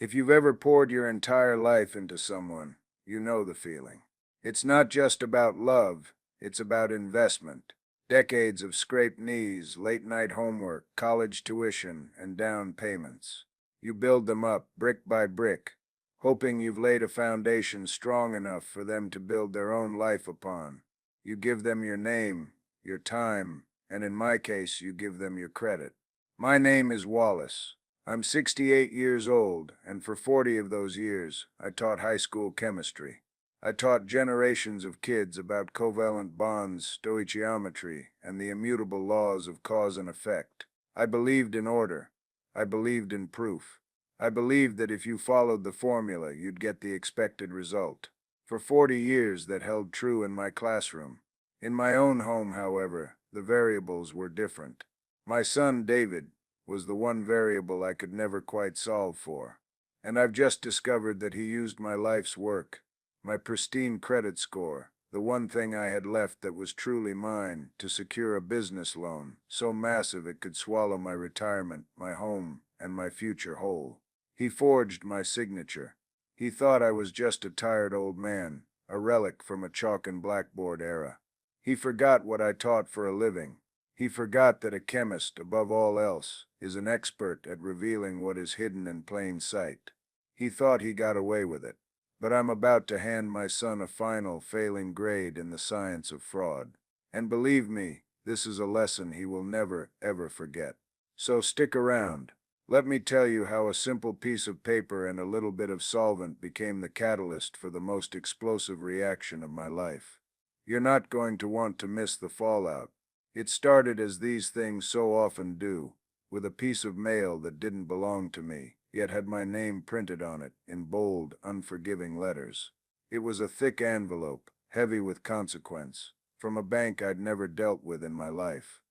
If you've ever poured your entire life into someone, you know the feeling. It's not just about love, it's about investment. Decades of scraped knees, late night homework, college tuition, and down payments. You build them up brick by brick, hoping you've laid a foundation strong enough for them to build their own life upon. You give them your name, your time, and in my case, you give them your credit. My name is Wallace. I'm 68 years old, and for 40 of those years, I taught high school chemistry. I taught generations of kids about covalent bonds, stoichiometry, and the immutable laws of cause and effect. I believed in order. I believed in proof. I believed that if you followed the formula, you'd get the expected result. For 40 years, that held true in my classroom. In my own home, however, the variables were different. My son, David, was the one variable I could never quite solve for. And I've just discovered that he used my life's work, my pristine credit score, the one thing I had left that was truly mine, to secure a business loan, so massive it could swallow my retirement, my home, and my future whole. He forged my signature. He thought I was just a tired old man, a relic from a chalk and blackboard era. He forgot what I taught for a living. He forgot that a chemist, above all else, is an expert at revealing what is hidden in plain sight. He thought he got away with it. But I'm about to hand my son a final failing grade in the science of fraud. And believe me, this is a lesson he will never, ever forget. So stick around. Let me tell you how a simple piece of paper and a little bit of solvent became the catalyst for the most explosive reaction of my life. You're not going to want to miss the fallout. It started as these things so often do, with a piece of mail that didn't belong to me, yet had my name printed on it in bold, unforgiving letters. It was a thick envelope, heavy with consequence, from a bank I'd never dealt with in my life.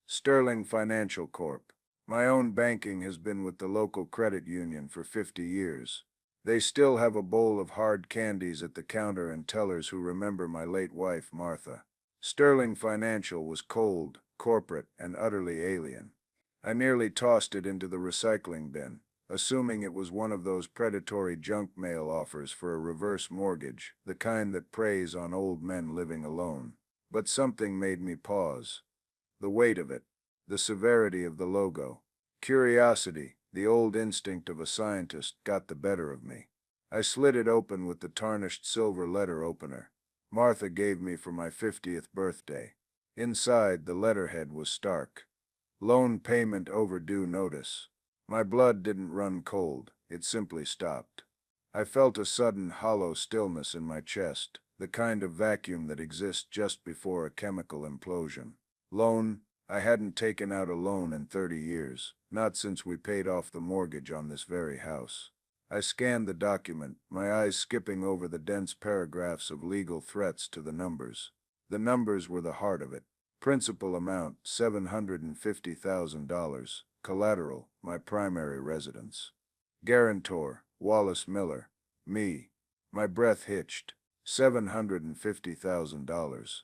Sterling Financial Corp. My own banking has been with the local credit union for 50 years. They still have a bowl of hard candies at the counter and tellers who remember my late wife, Martha. Sterling Financial was cold, corporate, and utterly alien. I nearly tossed it into the recycling bin, assuming it was one of those predatory junk mail offers for a reverse mortgage, the kind that preys on old men living alone. But something made me pause. The weight of it, the severity of the logo, curiosity, the old instinct of a scientist, got the better of me. I slid it open with the tarnished silver letter opener Martha gave me for my 50th birthday. Inside, the letterhead was stark. Loan payment overdue notice. My blood didn't run cold, it simply stopped. I felt a sudden hollow stillness in my chest, the kind of vacuum that exists just before a chemical implosion. Loan? I hadn't taken out a loan in 30 years, not since we paid off the mortgage on this very house. I scanned the document, my eyes skipping over the dense paragraphs of legal threats to the numbers. The numbers were the heart of it. Principal amount, $750,000. Collateral, my primary residence. Guarantor, Wallace Miller. Me. My breath hitched. $750,000.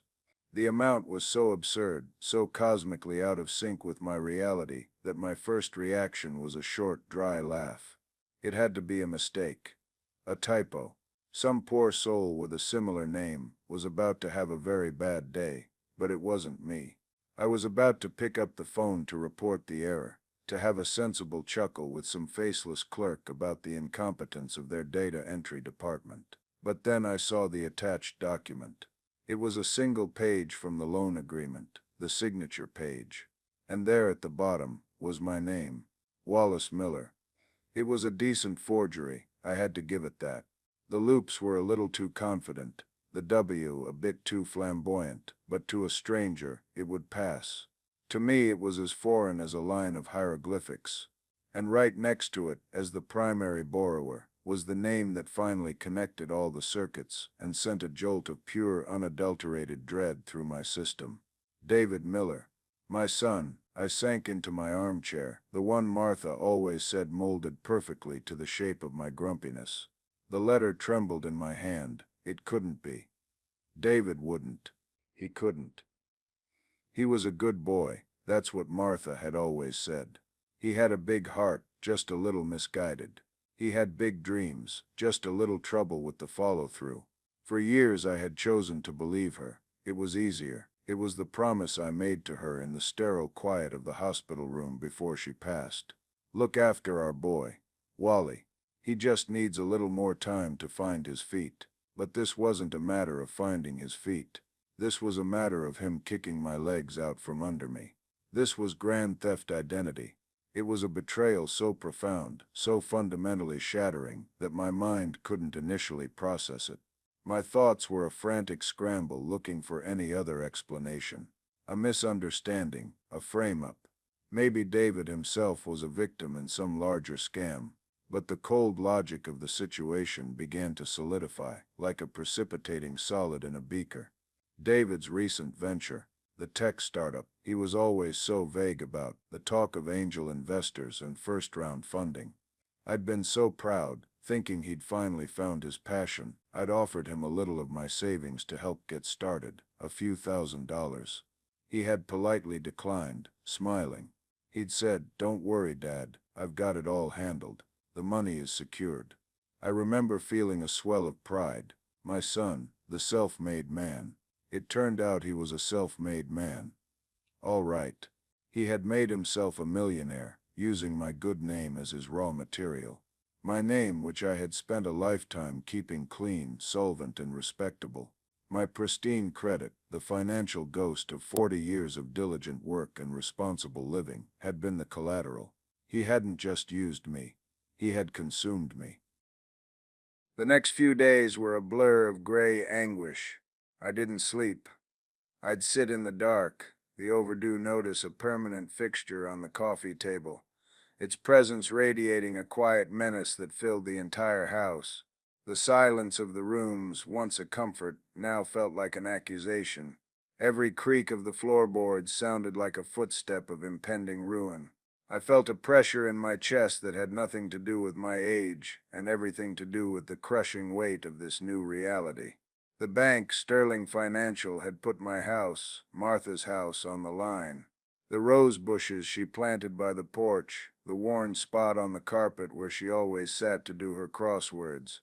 The amount was so absurd, so cosmically out of sync with my reality, that my first reaction was a short, dry laugh. It had to be a mistake. A typo. Some poor soul with a similar name was about to have a very bad day, but it wasn't me. I was about to pick up the phone to report the error, to have a sensible chuckle with some faceless clerk about the incompetence of their data entry department. But then I saw the attached document. It was a single page from the loan agreement, the signature page. And there at the bottom was my name, Wallace Miller. It was a decent forgery, I had to give it that. The loops were a little too confident, the W a bit too flamboyant, but to a stranger, it would pass. To me it was as foreign as a line of hieroglyphics. And right next to it, as the primary borrower, was the name that finally connected all the circuits and sent a jolt of pure, unadulterated dread through my system. David Miller. My son. I sank into my armchair, the one Martha always said molded perfectly to the shape of my grumpiness. The letter trembled in my hand. It couldn't be. David wouldn't. He couldn't. He was a good boy, that's what Martha had always said. He had a big heart, just a little misguided. He had big dreams, just a little trouble with the follow-through. For years I had chosen to believe her. It was easier. It was the promise I made to her in the sterile quiet of the hospital room before she passed. Look after our boy, Wally. He just needs a little more time to find his feet. But this wasn't a matter of finding his feet. This was a matter of him kicking my legs out from under me. This was grand theft identity. It was a betrayal so profound, so fundamentally shattering, that my mind couldn't initially process it. My thoughts were a frantic scramble looking for any other explanation. A misunderstanding, a frame-up. Maybe David himself was a victim in some larger scam. But the cold logic of the situation began to solidify, like a precipitating solid in a beaker. David's recent venture, the tech startup he was always so vague about, the talk of angel investors and first-round funding. I'd been so proud, thinking he'd finally found his passion. I'd offered him a little of my savings to help get started, a few $1,000s. He had politely declined, smiling. He'd said, "Don't worry, Dad, I've got it all handled. The money is secured." I remember feeling a swell of pride. My son, the self-made man. It turned out he was a self-made man. All right. He had made himself a millionaire, using my good name as his raw material. My name, which I had spent a lifetime keeping clean, solvent, and respectable. My pristine credit, the financial ghost of 40 years of diligent work and responsible living, had been the collateral. He hadn't just used me. He had consumed me. The next few days were a blur of gray anguish. I didn't sleep. I'd sit in the dark, the overdue notice a permanent fixture on the coffee table, its presence radiating a quiet menace that filled the entire house. The silence of the rooms, once a comfort, now felt like an accusation. Every creak of the floorboards sounded like a footstep of impending ruin. I felt a pressure in my chest that had nothing to do with my age, and everything to do with the crushing weight of this new reality. The bank, Sterling Financial, had put my house, Martha's house, on the line. The rose bushes she planted by the porch, the worn spot on the carpet where she always sat to do her crosswords,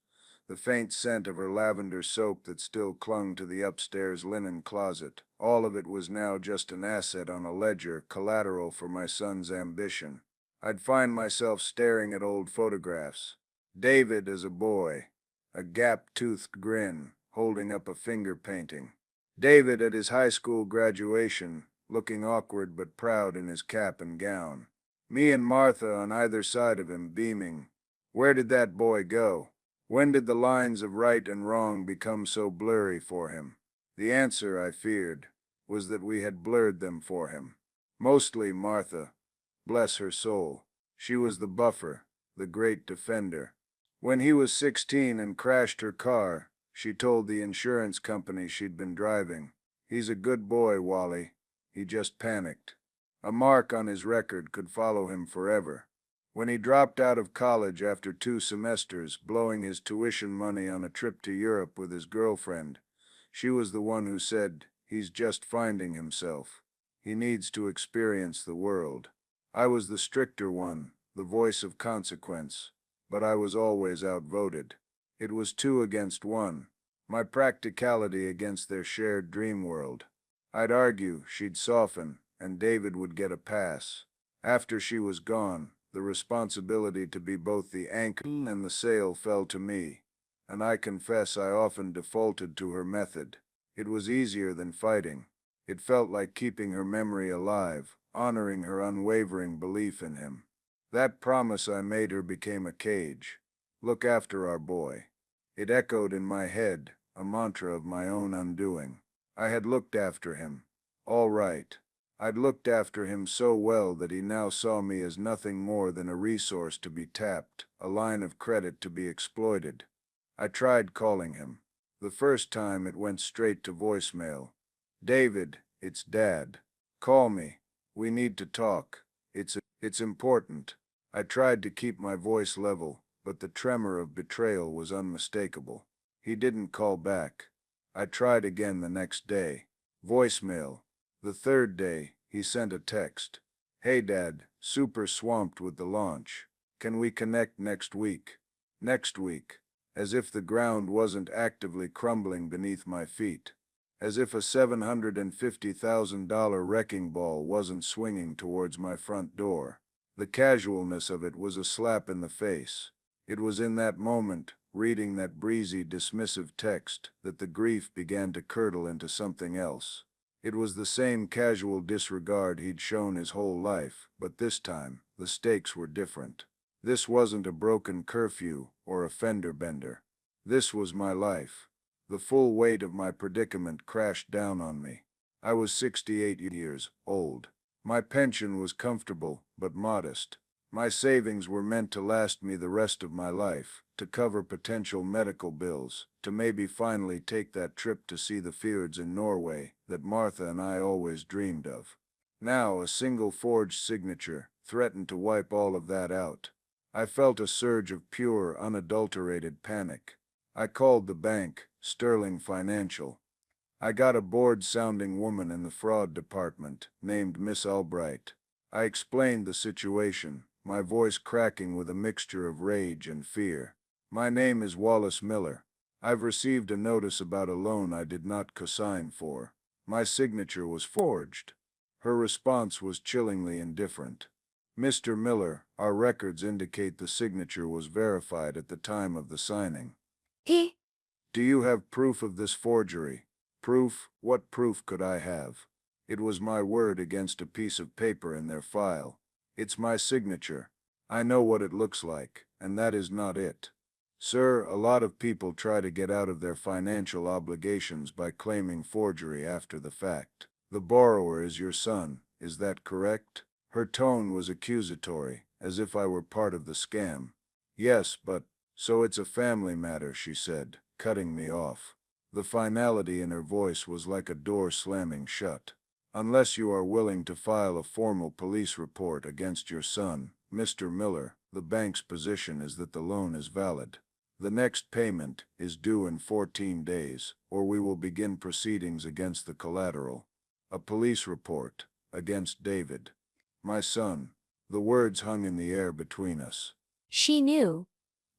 the faint scent of her lavender soap that still clung to the upstairs linen closet. All of it was now just an asset on a ledger, collateral for my son's ambition. I'd find myself staring at old photographs. David as a boy, a gap-toothed grin, holding up a finger painting. David at his high school graduation, looking awkward but proud in his cap and gown. Me and Martha on either side of him, beaming. Where did that boy go? When did the lines of right and wrong become so blurry for him? The answer, I feared, was that we had blurred them for him. Mostly Martha. Bless her soul. She was the buffer, the great defender. When he was 16 and crashed her car, she told the insurance company she'd been driving. "He's a good boy, Wally. He just panicked." A mark on his record could follow him forever. When he dropped out of college after 2 semesters, blowing his tuition money on a trip to Europe with his girlfriend, she was the one who said, "He's just finding himself. He needs to experience the world." I was the stricter one, the voice of consequence, but I was always outvoted. It was 2 against 1, my practicality against their shared dream world. I'd argue, she'd soften, and David would get a pass. After she was gone, the responsibility to be both the anchor and the sail fell to me, and I confess I often defaulted to her method. It was easier than fighting. It felt like keeping her memory alive, honoring her unwavering belief in him. That promise I made her became a cage. Look after our boy. It echoed in my head, a mantra of my own undoing. I had looked after him. All right. I'd looked after him so well that he now saw me as nothing more than a resource to be tapped, a line of credit to be exploited. I tried calling him. The first time it went straight to voicemail. "David, it's Dad. Call me. We need to talk. It's important." I tried to keep my voice level, but the tremor of betrayal was unmistakable. He didn't call back. I tried again the next day. Voicemail. The third day, he sent a text. "Hey Dad, super swamped with the launch. Can we connect next week?" Next week, as if the ground wasn't actively crumbling beneath my feet, as if a $750,000 wrecking ball wasn't swinging towards my front door. The casualness of it was a slap in the face. It was in that moment, reading that breezy, dismissive text, that the grief began to curdle into something else. It was the same casual disregard he'd shown his whole life, but this time, the stakes were different. This wasn't a broken curfew or a fender bender. This was my life. The full weight of my predicament crashed down on me. I was 68 years old. My pension was comfortable, but modest. My savings were meant to last me the rest of my life, to cover potential medical bills, to maybe finally take that trip to see the fjords in Norway that Martha and I always dreamed of. Now a single forged signature threatened to wipe all of that out. I felt a surge of pure, unadulterated panic. I called the bank, Sterling Financial. I got a bored-sounding woman in the fraud department, named Miss Albright. I explained the situation, my voice cracking with a mixture of rage and fear. My name is Wallace Miller. I've received a notice about a loan I did not co-sign for. My signature was forged. Her response was chillingly indifferent. Mr. Miller, our records indicate the signature was verified at the time of the signing. Eh? Do you have proof of this forgery? Proof? What proof could I have? It was my word against a piece of paper in their file. It's my signature. I know what it looks like, and that is not it. Sir, a lot of people try to get out of their financial obligations by claiming forgery after the fact. The borrower is your son, is that correct? Her tone was accusatory, as if I were part of the scam. Yes, but, so it's a family matter, she said, cutting me off. The finality in her voice was like a door slamming shut. Unless you are willing to file a formal police report against your son, Mr. Miller, the bank's position is that the loan is valid. The next payment is due in 14 days, or we will begin proceedings against the collateral. A police report against David. My son. The words hung in the air between us. She knew.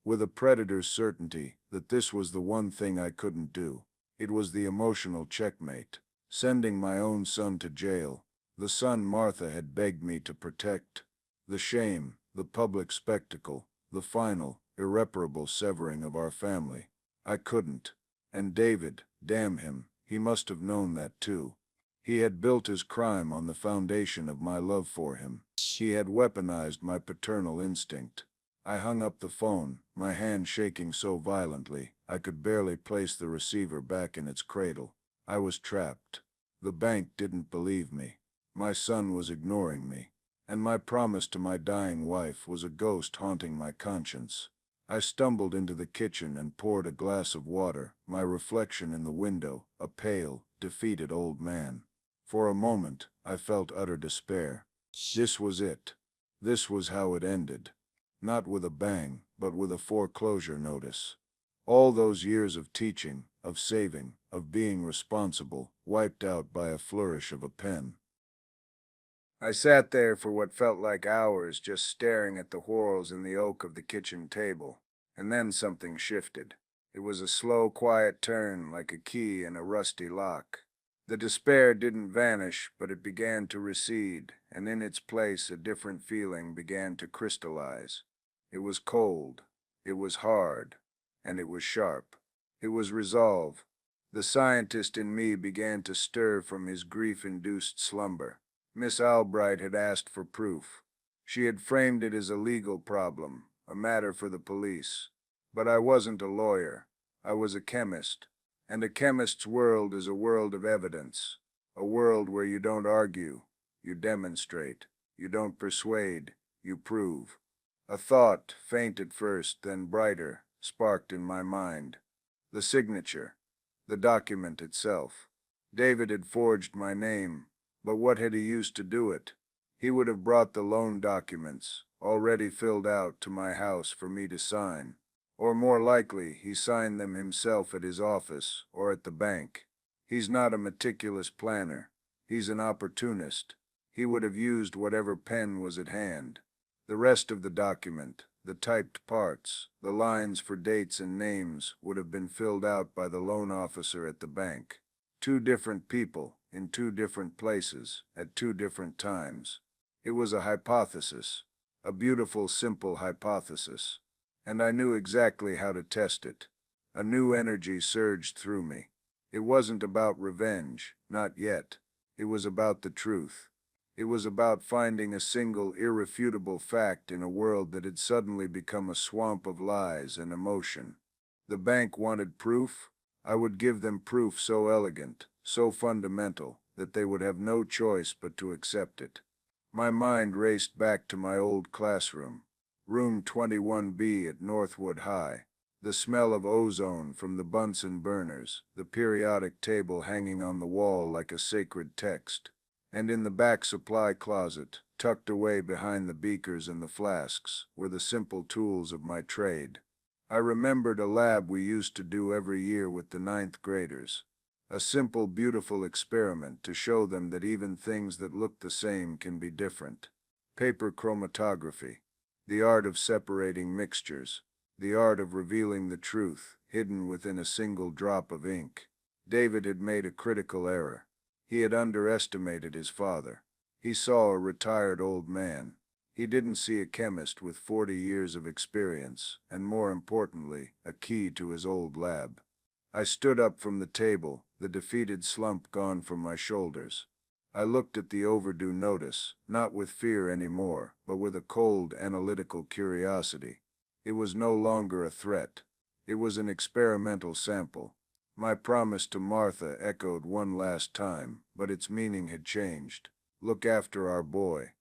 With a predator's certainty that this was the one thing I couldn't do. It was the emotional checkmate. Sending my own son to jail. The son Martha had begged me to protect. The shame, the public spectacle, the final, irreparable severing of our family. I couldn't. And David, damn him, he must have known that too. He had built his crime on the foundation of my love for him. He had weaponized my paternal instinct. I hung up the phone, my hand shaking so violently, I could barely place the receiver back in its cradle. I was trapped. The bank didn't believe me. My son was ignoring me. And my promise to my dying wife was a ghost haunting my conscience. I stumbled into the kitchen and poured a glass of water, my reflection in the window, a pale, defeated old man. For a moment, I felt utter despair. This was it. This was how it ended. Not with a bang, but with a foreclosure notice. All those years of teaching, of saving, of being responsible, wiped out by a flourish of a pen. I sat there for what felt like hours, just staring at the whorls in the oak of the kitchen table. And then something shifted. It was a slow, quiet turn, like a key in a rusty lock. The despair didn't vanish, but it began to recede, and in its place a different feeling began to crystallize. It was cold, it was hard, and it was sharp. It was resolve. The scientist in me began to stir from his grief-induced slumber. Miss Albright had asked for proof. She had framed it as a legal problem, a matter for the police. But I wasn't a lawyer. I was a chemist. And a chemist's world is a world of evidence. A world where you don't argue, you demonstrate. You don't persuade, you prove. A thought, faint at first, then brighter, sparked in my mind. The signature. The document itself. David had forged my name, but what had he used to do it? He would have brought the loan documents, already filled out, to my house for me to sign. Or more likely, he signed them himself at his office or at the bank. He's not a meticulous planner. He's an opportunist. He would have used whatever pen was at hand. The rest of the document, The typed parts, the lines for dates and names, would have been filled out by the loan officer at the bank. Two different people, in two different places, at two different times. It was a hypothesis. A beautiful, simple hypothesis. And I knew exactly how to test it. A new energy surged through me. It wasn't about revenge, not yet. It was about the truth. It was about finding a single irrefutable fact in a world that had suddenly become a swamp of lies and emotion. The bank wanted proof. I would give them proof so elegant, so fundamental, that they would have no choice but to accept it. My mind raced back to my old classroom, room 21B at Northwood High. The smell of ozone from the Bunsen burners, the periodic table hanging on the wall like a sacred text. And in the back supply closet, tucked away behind the beakers and the flasks, were the simple tools of my trade. I remembered a lab we used to do every year with the ninth graders. A simple, beautiful experiment to show them that even things that look the same can be different. Paper chromatography. The art of separating mixtures. The art of revealing the truth, hidden within a single drop of ink. David had made a critical error. He had underestimated his father. He saw a retired old man. He didn't see a chemist with 40 years of experience, and more importantly, a key to his old lab. I stood up from the table, the defeated slump gone from my shoulders. I looked at the overdue notice, not with fear anymore, but with a cold, analytical curiosity. It was no longer a threat. It was an experimental sample. My promise to Martha echoed one last time, but its meaning had changed. Look after our boy.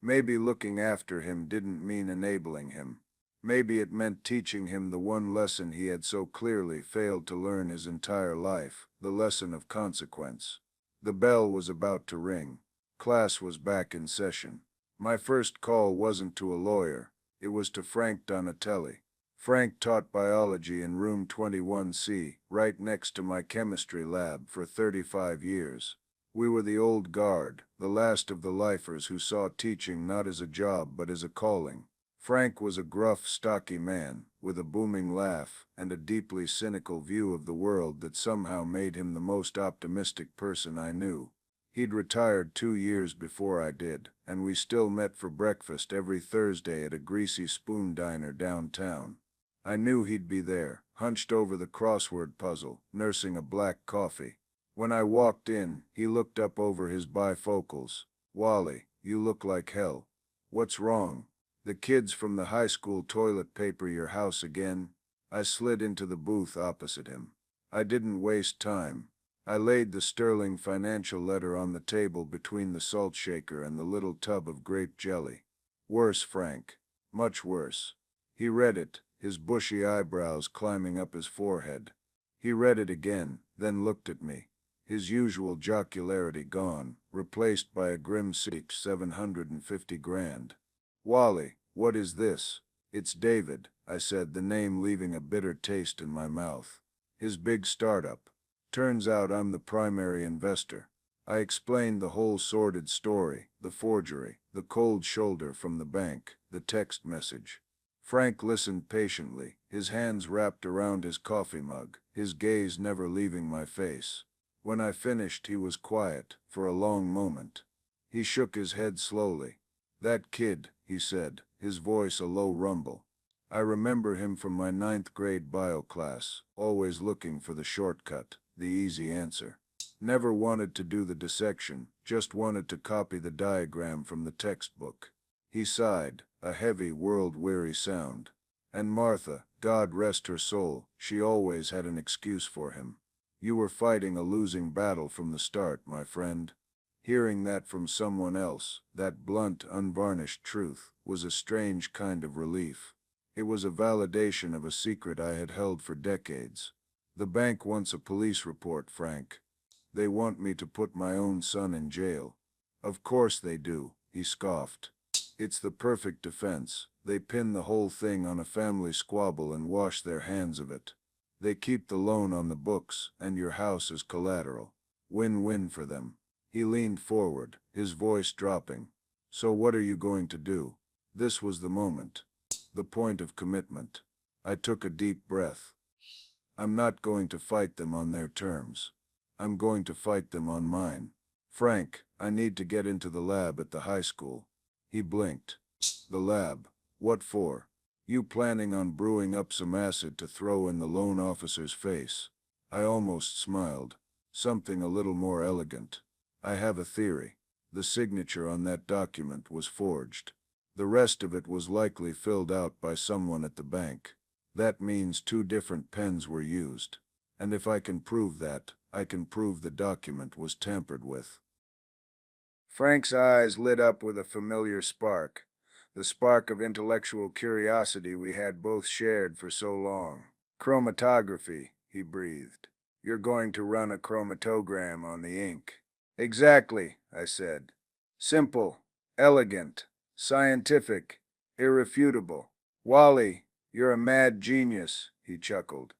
Maybe looking after him didn't mean enabling him. Maybe it meant teaching him the one lesson he had so clearly failed to learn his entire life, the lesson of consequence. The bell was about to ring. Class was back in session. My first call wasn't to a lawyer. It was to Frank Donatelli. Frank taught biology in room 21C, right next to my chemistry lab, for 35 years. We were the old guard, the last of the lifers who saw teaching not as a job but as a calling. Frank was a gruff, stocky man, with a booming laugh and a deeply cynical view of the world that somehow made him the most optimistic person I knew. He'd retired 2 years before I did, and we still met for breakfast every Thursday at a greasy spoon diner downtown. I knew he'd be there, hunched over the crossword puzzle, nursing a black coffee. When I walked in, he looked up over his bifocals. "Wally, you look like hell. What's wrong? The kids from the high school toilet paper your house again?" I slid into the booth opposite him. I didn't waste time. I laid the sterling financial letter on the table between the salt shaker and the little tub of grape jelly. "Worse, Frank. Much worse." He read it, his bushy eyebrows climbing up his forehead. He read it again, then looked at me. His usual jocularity gone, replaced by a grim 750 grand. "Wally, what is this?" "It's David," I said, the name leaving a bitter taste in my mouth. "His big startup. Turns out I'm the primary investor." I explained the whole sordid story, the forgery, the cold shoulder from the bank, the text message. Frank listened patiently, his hands wrapped around his coffee mug, his gaze never leaving my face. When I finished, he was quiet, for a long moment. He shook his head slowly. "That kid," he said, his voice a low rumble. "I remember him from my 9th grade bio class, always looking for the shortcut, the easy answer. Never wanted to do the dissection, just wanted to copy the diagram from the textbook." He sighed, a heavy, world-weary sound. "And Martha, God rest her soul, she always had an excuse for him. You were fighting a losing battle from the start, my friend." Hearing that from someone else, that blunt, unvarnished truth, was a strange kind of relief. It was a validation of a secret I had held for decades. "The bank wants a police report, Frank. They want me to put my own son in jail." "Of course they do," he scoffed. "It's the perfect defense. They pin the whole thing on a family squabble and wash their hands of it. They keep the loan on the books, and your house is collateral. Win-win for them." He leaned forward, his voice dropping. "So what are you going to do?" This was the moment. the point of commitment. I took a deep breath. I'm not going to fight them on their terms. I'm going to fight them on mine. Frank, I need to get into the lab at the high school. He blinked. The lab? What for? You planning on brewing up some acid to throw in the loan officer's face? I almost smiled. Something a little more elegant. I have a theory. The signature on that document was forged. The rest of it was likely filled out by someone at the bank. That means 2 different pens were used. And if I can prove that, I can prove the document was tampered with. Frank's eyes lit up with a familiar spark, the spark of intellectual curiosity we had both shared for so long. Chromatography, he breathed. You're going to run a chromatogram on the ink. Exactly, I said. Simple, elegant, scientific, irrefutable. Wally, you're a mad genius, he chuckled.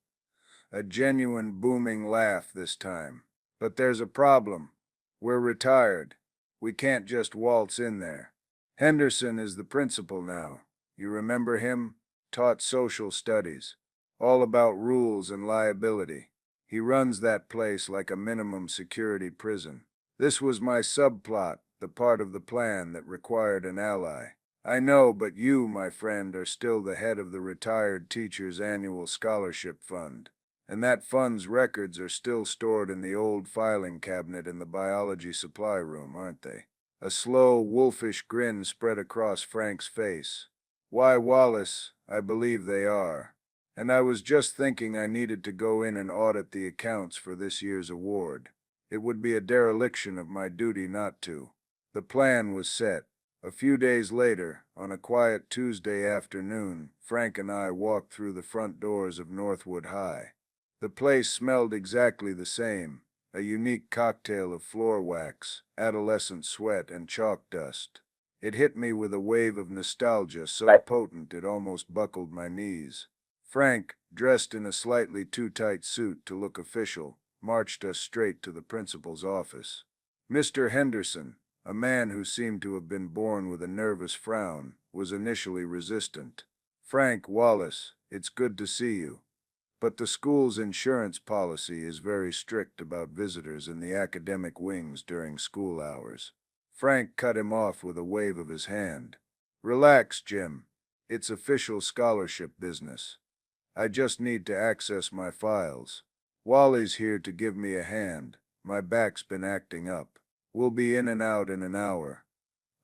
A genuine booming laugh this time. But there's a problem. We're retired. We can't just waltz in there. Henderson is the principal now. You remember him? Taught social studies. All about rules and liability. He runs that place like a minimum security prison. This was my subplot, the part of the plan that required an ally. I know, but you, my friend, are still the head of the retired teacher's annual scholarship fund. And that fund's records are still stored in the old filing cabinet in the biology supply room, aren't they? A slow, wolfish grin spread across Frank's face. Why, Wallace, I believe they are. And I was just thinking I needed to go in and audit the accounts for this year's award. It would be a dereliction of my duty not to. The plan was set. A few days later, on a quiet Tuesday afternoon, Frank and I walked through the front doors of Northwood High. The place smelled exactly the same, a unique cocktail of floor wax, adolescent sweat, and chalk dust. It hit me with a wave of nostalgia so potent it almost buckled my knees. Frank, dressed in a slightly too tight suit to look official, marched us straight to the principal's office. Mr. Henderson, a man who seemed to have been born with a nervous frown, was initially resistant. Frank, Wallace, it's good to see you. But the school's insurance policy is very strict about visitors in the academic wings during school hours. Frank cut him off with a wave of his hand. Relax, Jim. It's official scholarship business. I just need to access my files. Wally's here to give me a hand. My back's been acting up. We'll be in and out in an hour.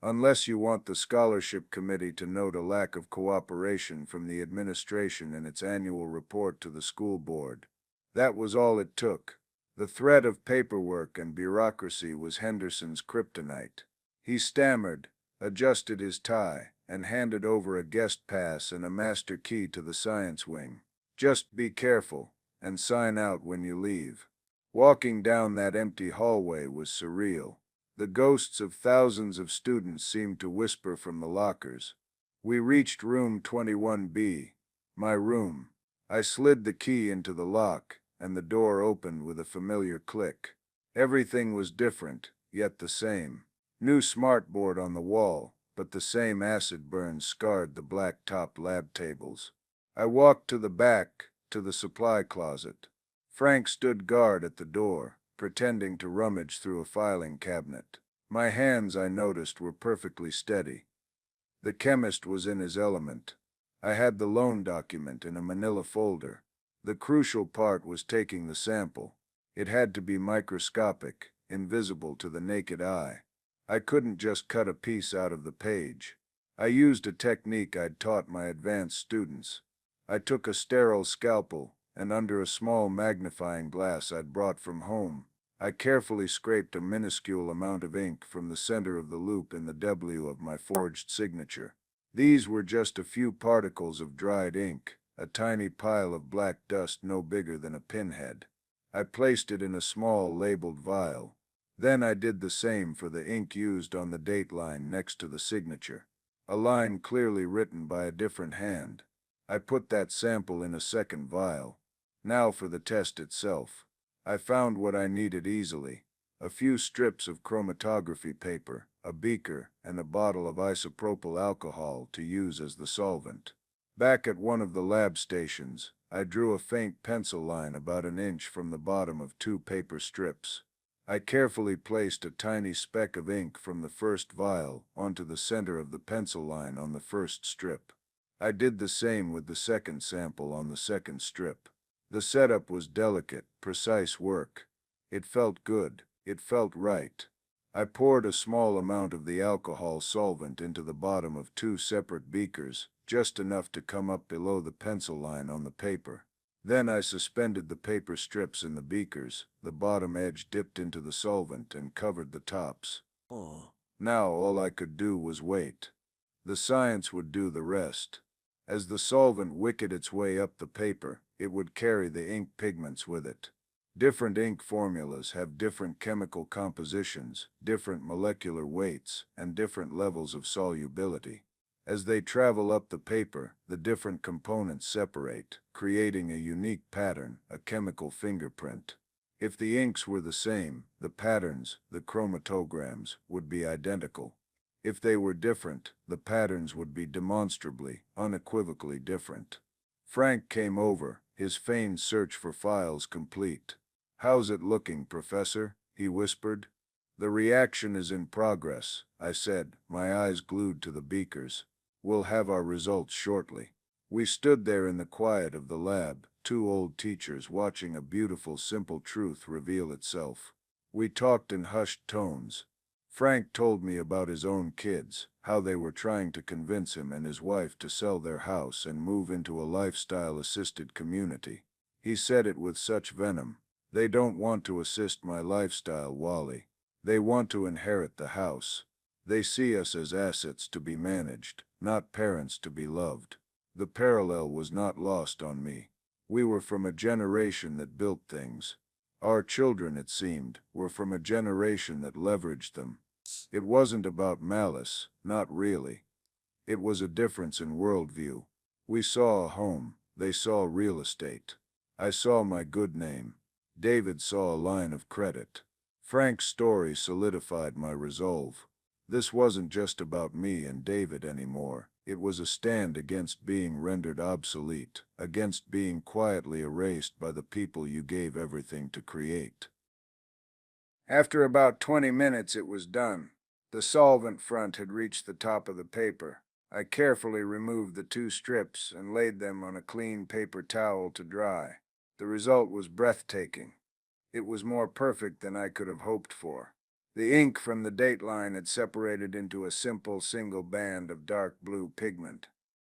Unless you want the scholarship committee to note a lack of cooperation from the administration in its annual report to the school board. That was all it took. The threat of paperwork and bureaucracy was Henderson's kryptonite. He stammered, adjusted his tie, and handed over a guest pass and a master key to the science wing. Just be careful, and sign out when you leave. Walking down that empty hallway was surreal. The ghosts of thousands of students seemed to whisper from the lockers. We reached room 21B, my room. I slid the key into the lock, and the door opened with a familiar click. Everything was different, yet the same. New smartboard on the wall, but the same acid burn scarred the black-topped lab tables. I walked to the back, to the supply closet. Frank stood guard at the door, pretending to rummage through a filing cabinet. My hands, I noticed, were perfectly steady. The chemist was in his element. I had the loan document in a manila folder. The crucial part was taking the sample. It had to be microscopic, invisible to the naked eye. I couldn't just cut a piece out of the page. I used a technique I'd taught my advanced students. I took a sterile scalpel, and under a small magnifying glass I'd brought from home, I carefully scraped a minuscule amount of ink from the center of the loop in the W of my forged signature. These were just a few particles of dried ink, a tiny pile of black dust no bigger than a pinhead. I placed it in a small labeled vial. Then I did the same for the ink used on the date line next to the signature, a line clearly written by a different hand. I put that sample in a second vial. Now for the test itself. I found what I needed easily: a few strips of chromatography paper, a beaker, and a bottle of isopropyl alcohol to use as the solvent. Back at one of the lab stations, I drew a faint pencil line about an inch from the bottom of two paper strips. I carefully placed a tiny speck of ink from the first vial onto the center of the pencil line on the first strip. I did the same with the second sample on the second strip. The setup was delicate, precise work. It felt good. It felt right. I poured a small amount of the alcohol solvent into the bottom of two separate beakers, just enough to come up below the pencil line on the paper. Then I suspended the paper strips in the beakers, the bottom edge dipped into the solvent and covered the tops. Now all I could do was wait. The science would do the rest. As the solvent wicked its way up the paper, it would carry the ink pigments with it. Different ink formulas have different chemical compositions, different molecular weights, and different levels of solubility. As they travel up the paper, the different components separate, creating a unique pattern, a chemical fingerprint. If the inks were the same, the patterns, the chromatograms, would be identical. If they were different, the patterns would be demonstrably, unequivocally different. Frank came over, his feigned search for files complete. "How's it looking, Professor?" he whispered. "The reaction is in progress," I said, my eyes glued to the beakers. "We'll have our results shortly." We stood there in the quiet of the lab, two old teachers watching a beautiful, simple truth reveal itself. We talked in hushed tones. Frank told me about his own kids, how they were trying to convince him and his wife to sell their house and move into a lifestyle-assisted community. He said it with such venom. "They don't want to assist my lifestyle, Wally. They want to inherit the house. They see us as assets to be managed, not parents to be loved." The parallel was not lost on me. We were from a generation that built things. Our children, it seemed, were from a generation that leveraged them. It wasn't about malice, not really. It was a difference in worldview. We saw a home, they saw real estate. I saw my good name. David saw a line of credit. Frank's story solidified my resolve. This wasn't just about me and David anymore. It was a stand against being rendered obsolete, against being quietly erased by the people you gave everything to create. After about 20 minutes it was done. The solvent front had reached the top of the paper. I carefully removed the two strips and laid them on a clean paper towel to dry. The result was breathtaking. It was more perfect than I could have hoped for. The ink from the dateline had separated into a simple single band of dark blue pigment.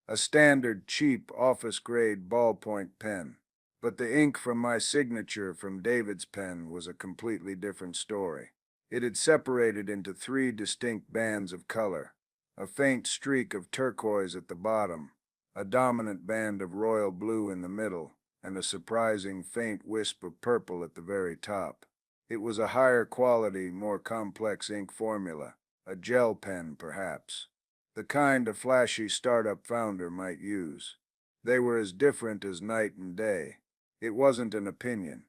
A standard, cheap, office-grade ballpoint pen. But the ink from my signature from David's pen was a completely different story. It had separated into three distinct bands of color. A faint streak of turquoise at the bottom, a dominant band of royal blue in the middle, and a surprising faint wisp of purple at the very top. It was a higher quality, more complex ink formula, a gel pen perhaps, the kind a flashy startup founder might use. They were as different as night and day. It wasn't an opinion.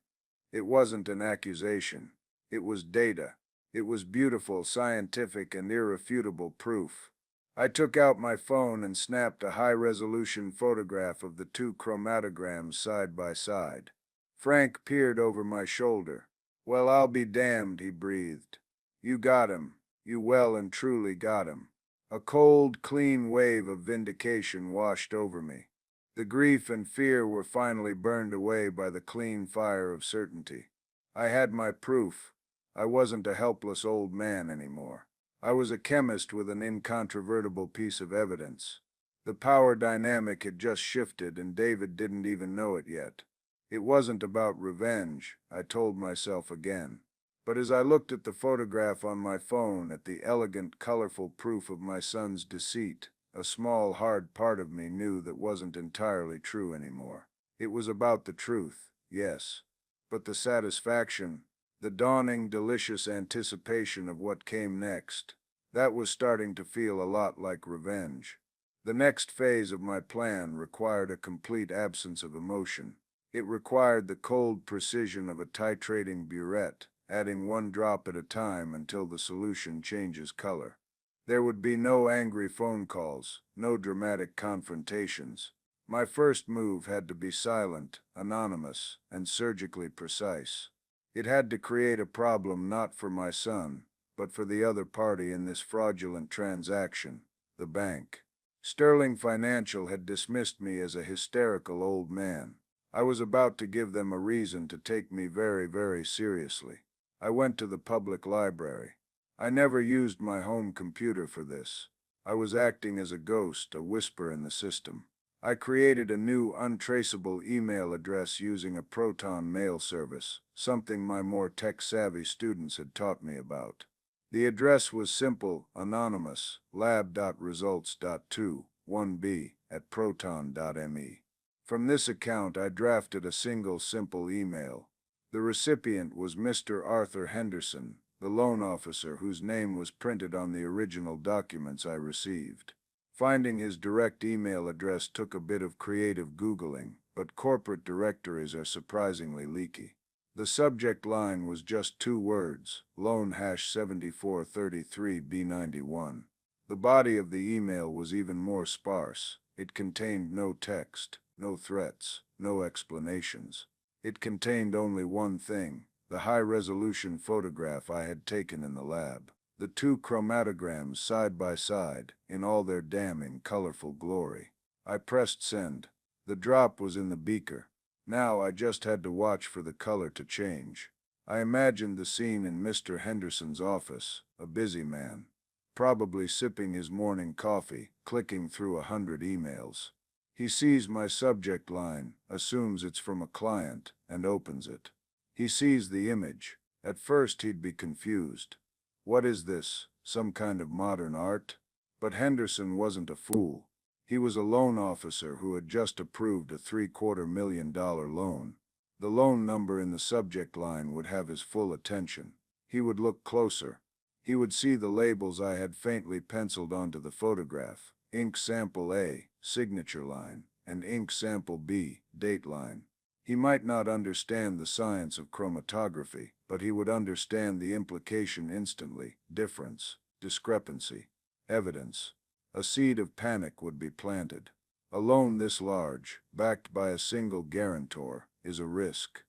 It wasn't an accusation. It was data. It was beautiful, scientific, and irrefutable proof. I took out my phone and snapped a high-resolution photograph of the two chromatograms side by side. Frank peered over my shoulder. "Well, I'll be damned," he breathed. "You got him. You well and truly got him." A cold, clean wave of vindication washed over me. The grief and fear were finally burned away by the clean fire of certainty. I had my proof. I wasn't a helpless old man anymore. I was a chemist with an incontrovertible piece of evidence. The power dynamic had just shifted, and David didn't even know it yet. It wasn't about revenge, I told myself again. But as I looked at the photograph on my phone, at the elegant, colorful proof of my son's deceit, a small, hard part of me knew that wasn't entirely true anymore. It was about the truth, yes. But the satisfaction, the dawning, delicious anticipation of what came next, that was starting to feel a lot like revenge. The next phase of my plan required a complete absence of emotion. It required the cold precision of a titrating burette, adding one drop at a time until the solution changes color. There would be no angry phone calls, no dramatic confrontations. My first move had to be silent, anonymous, and surgically precise. It had to create a problem not for my son, but for the other party in this fraudulent transaction, the bank. Sterling Financial had dismissed me as a hysterical old man. I was about to give them a reason to take me very, very seriously. I went to the public library. I never used my home computer for this. I was acting as a ghost, a whisper in the system. I created a new untraceable email address using a Proton mail service, something my more tech-savvy students had taught me about. The address was simple, anonymous, lab.results.2.1b@proton.me. From this account I drafted a single simple email. The recipient was Mr. Arthur Henderson, the loan officer whose name was printed on the original documents I received. Finding his direct email address took a bit of creative Googling, but corporate directories are surprisingly leaky. The subject line was just 2 words, loan #7433B91. The body of the email was even more sparse. It contained no text, no threats, no explanations. It contained only one thing, the high-resolution photograph I had taken in the lab. The 2 chromatograms side by side, in all their damning, colorful glory. I pressed send. The drop was in the beaker. Now I just had to watch for the color to change. I imagined the scene in Mr. Henderson's office, a busy man, probably sipping his morning coffee, clicking through 100 emails. He sees my subject line, assumes it's from a client, and opens it. He sees the image. At first he'd be confused. What is this, some kind of modern art? But Henderson wasn't a fool. He was a loan officer who had just approved a $750,000 loan. The loan number in the subject line would have his full attention. He would look closer. He would see the labels I had faintly penciled onto the photograph: ink sample A, signature line, and ink sample B, date line. He might not understand the science of chromatography, but he would understand the implication instantly: difference, discrepancy, evidence. A seed of panic would be planted. A loan this large, backed by a single guarantor, is a risk.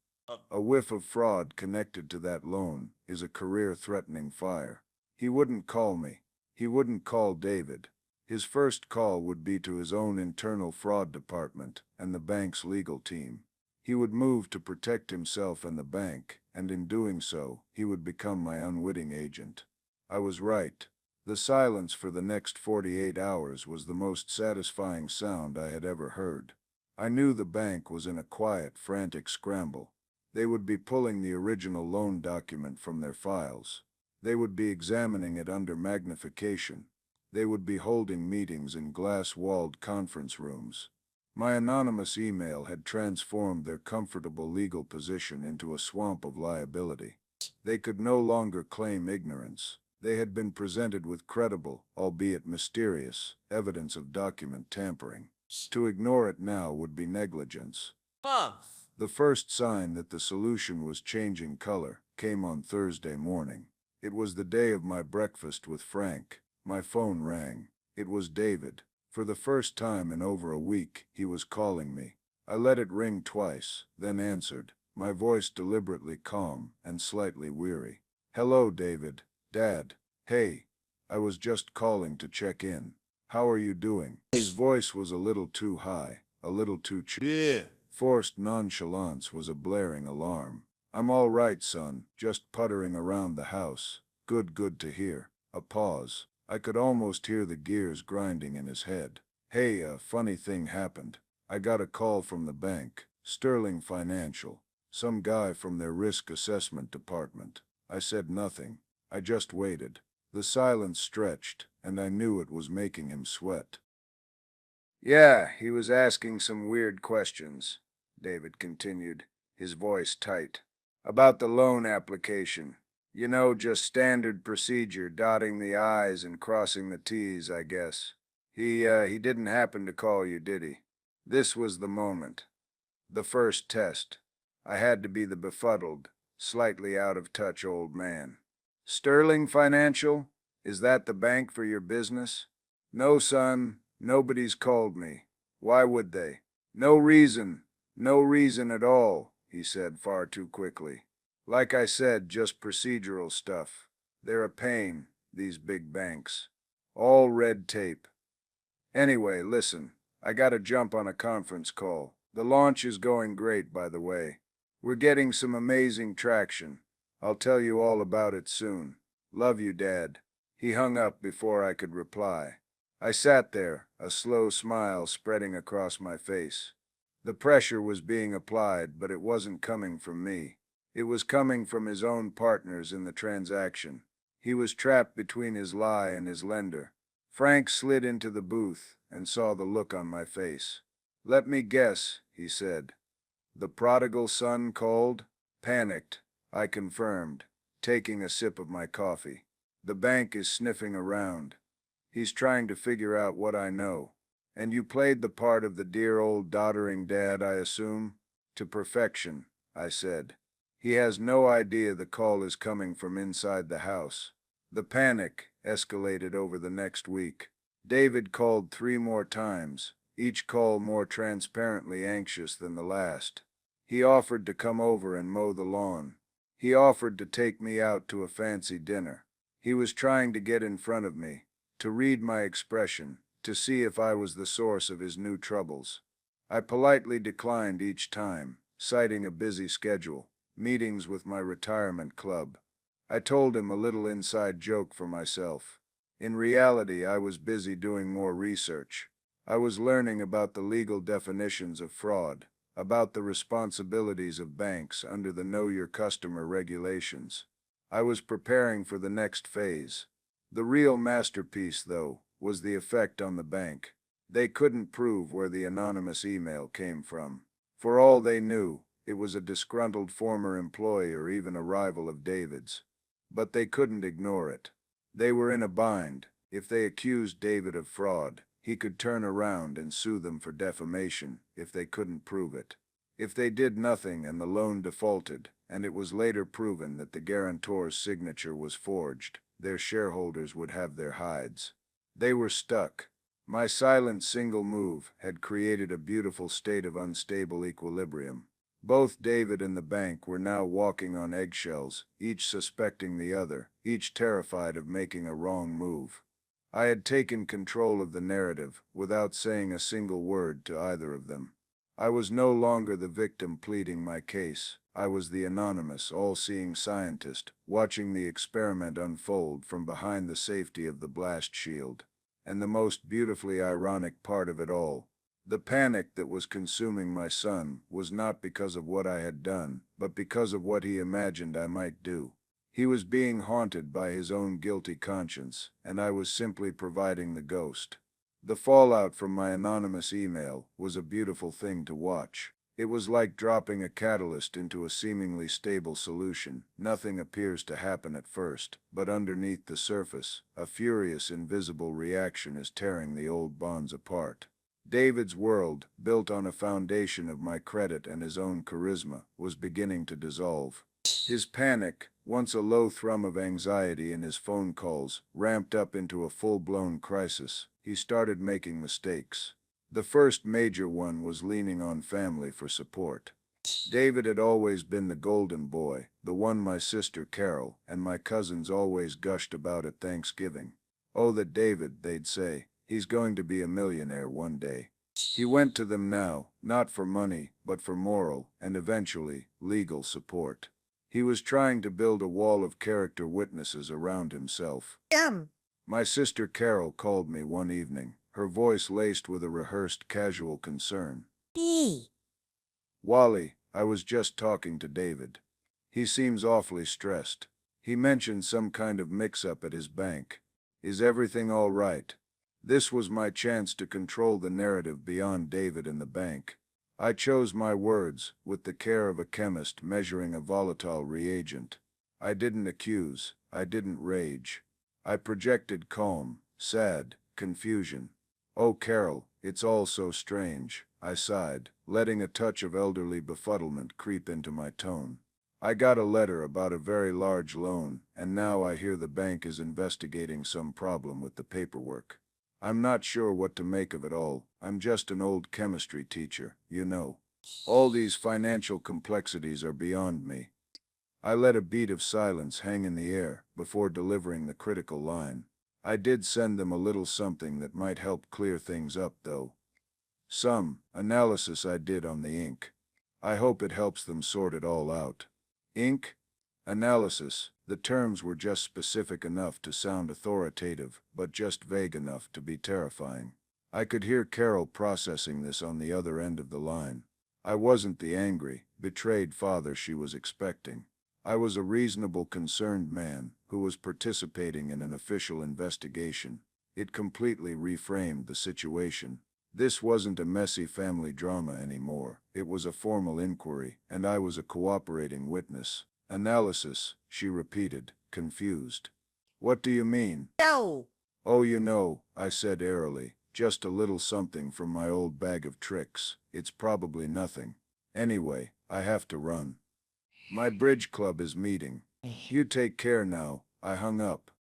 A whiff of fraud connected to that loan is a career-threatening fire. He wouldn't call me. He wouldn't call David. His first call would be to his own internal fraud department and the bank's legal team. He would move to protect himself and the bank, and in doing so, he would become my unwitting agent. I was right. The silence for the next 48 hours was the most satisfying sound I had ever heard. I knew the bank was in a quiet, frantic scramble. They would be pulling the original loan document from their files. They would be examining it under magnification. They would be holding meetings in glass-walled conference rooms. My anonymous email had transformed their comfortable legal position into a swamp of liability. They could no longer claim ignorance. They had been presented with credible, albeit mysterious, evidence of document tampering. To ignore it now would be negligence. The first sign that the solution was changing color came on Thursday morning. It was the day of my breakfast with Frank. My phone rang. It was David. For the first time in over a week, he was calling me. I let it ring twice, then answered, my voice deliberately calm and slightly weary. "Hello, David. Dad. Hey. I was just calling to check in. How are you doing?" His voice was a little too high, a little too Forced nonchalance was a blaring alarm. "I'm all right, son. Just puttering around the house." Good to hear." A pause. I could almost hear the gears grinding in his head. "Hey, a funny thing happened. I got a call from the bank, Sterling Financial. Some guy from their risk assessment department." I said nothing. I just waited. The silence stretched, and I knew it was making him sweat. "Yeah, he was asking some weird questions," David continued, his voice tight. "About the loan application. You know, just standard procedure, dotting the I's and crossing the T's, I guess. He didn't happen to call you, did he?" This was the moment. The first test. I had to be the befuddled, slightly out-of-touch old man. "Sterling Financial? Is that the bank for your business?" "No, son. Nobody's called me. Why would they?" No reason. No reason at all, he said far too quickly. Like I said, just procedural stuff. They're a pain, these big banks. All red tape. Anyway, listen, I gotta jump on a conference call. The launch is going great, by the way. We're getting some amazing traction. I'll tell you all about it soon. Love you, Dad. He hung up before I could reply. I sat there, a slow smile spreading across my face. The pressure was being applied, but it wasn't coming from me. It was coming from his own partners in the transaction. He was trapped between his lie and his lender. Frank slid into the booth and saw the look on my face. "Let me guess," he said. "The prodigal son called?" "Panicked," I confirmed, taking a sip of my coffee. "The bank is sniffing around. He's trying to figure out what I know. And you played the part of the dear old doddering dad, I assume?" "To perfection," I said. "He has no idea the call is coming from inside the house." The panic escalated over the next week. David called 3 more times, each call more transparently anxious than the last. He offered to come over and mow the lawn. He offered to take me out to a fancy dinner. He was trying to get in front of me, to read my expression, to see if I was the source of his new troubles. I politely declined each time, citing a busy schedule, meetings with my retirement club. I told him a little inside joke for myself. In reality, I was busy doing more research. I was learning about the legal definitions of fraud, about the responsibilities of banks under the Know Your Customer regulations. I was preparing for the next phase. The real masterpiece, though, was the effect on the bank. They couldn't prove where the anonymous email came from. For all they knew, it was a disgruntled former employee or even a rival of David's. But they couldn't ignore it. They were in a bind. If they accused David of fraud, he could turn around and sue them for defamation if they couldn't prove it. If they did nothing and the loan defaulted, and it was later proven that the guarantor's signature was forged, their shareholders would have their hides. They were stuck. My silent single move had created a beautiful state of unstable equilibrium. Both David and the bank were now walking on eggshells, each suspecting the other, each terrified of making a wrong move. I had taken control of the narrative, without saying a single word to either of them. I was no longer the victim pleading my case. I was the anonymous, all-seeing scientist, watching the experiment unfold from behind the safety of the blast shield. And the most beautifully ironic part of it all, the panic that was consuming my son was not because of what I had done, but because of what he imagined I might do. He was being haunted by his own guilty conscience, and I was simply providing the ghost. The fallout from my anonymous email was a beautiful thing to watch. It was like dropping a catalyst into a seemingly stable solution. Nothing appears to happen at first, but underneath the surface, a furious invisible reaction is tearing the old bonds apart. David's world, built on a foundation of my credit and his own charisma, was beginning to dissolve. His panic, once a low thrum of anxiety in his phone calls, ramped up into a full-blown crisis. He started making mistakes. The first major one was leaning on family for support. David had always been the golden boy, the one my sister Carol and my cousins always gushed about at Thanksgiving. "Oh, that David," they'd say. "He's going to be a millionaire one day." He went to them now, not for money, but for moral, and eventually, legal support. He was trying to build a wall of character witnesses around himself. My sister Carol called me one evening, her voice laced with a rehearsed casual concern. Hey. "Wally, I was just talking to David. He seems awfully stressed. He mentioned some kind of mix-up at his bank. Is everything all right?" This was my chance to control the narrative beyond David and the bank. I chose my words with the care of a chemist measuring a volatile reagent. I didn't accuse, I didn't rage. I projected calm, sad, confusion. "Oh, Carol, it's all so strange," I sighed, letting a touch of elderly befuddlement creep into my tone. "I got a letter about a very large loan, and now I hear the bank is investigating some problem with the paperwork. I'm not sure what to make of it all. I'm just an old chemistry teacher, you know. All these financial complexities are beyond me. I let a beat of silence hang in the air before delivering the critical line. I did send them a little something that might help clear things up, though. Some analysis I did on the ink. I hope it helps them sort it all out. Ink? Analysis. The terms were just specific enough to sound authoritative, but just vague enough to be terrifying. I could hear Carol processing this on the other end of the line. I wasn't the angry, betrayed father she was expecting. I was a reasonable, concerned man who was participating in an official investigation. It completely reframed the situation. This wasn't a messy family drama anymore. It was a formal inquiry, and I was a cooperating witness. Analysis, she repeated, confused. What do you mean? No. Oh, you know, I said airily, just a little something from my old bag of tricks. It's probably nothing. Anyway, I have to run. My bridge club is meeting. You take care now. I hung up.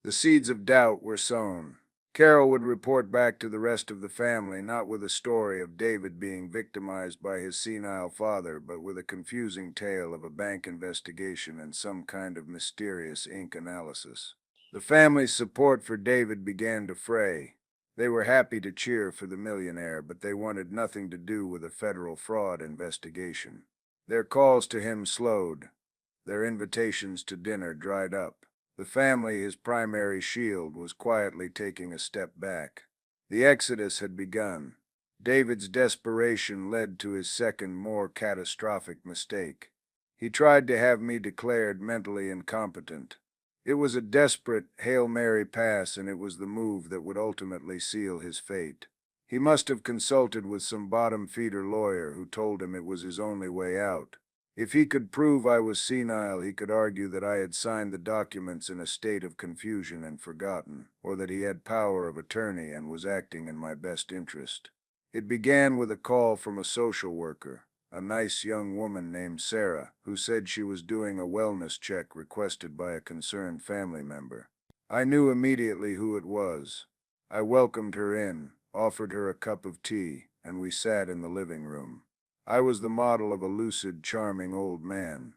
The seeds of doubt were sown. Carol would report back to the rest of the family, not with a story of David being victimized by his senile father, but with a confusing tale of a bank investigation and some kind of mysterious ink analysis. The family's support for David began to fray. They were happy to cheer for the millionaire, but they wanted nothing to do with a federal fraud investigation. Their calls to him slowed. Their invitations to dinner dried up. The family, his primary shield, was quietly taking a step back. The exodus had begun. David's desperation led to his second, more catastrophic mistake. He tried to have me declared mentally incompetent. It was a desperate Hail Mary pass, and it was the move that would ultimately seal his fate. He must have consulted with some bottom-feeder lawyer who told him it was his only way out. If he could prove I was senile, he could argue that I had signed the documents in a state of confusion and forgotten, or that he had power of attorney and was acting in my best interest. It began with a call from a social worker, a nice young woman named Sarah, who said she was doing a wellness check requested by a concerned family member. I knew immediately who it was. I welcomed her in, offered her a cup of tea, and we sat in the living room. I was the model of a lucid, charming old man.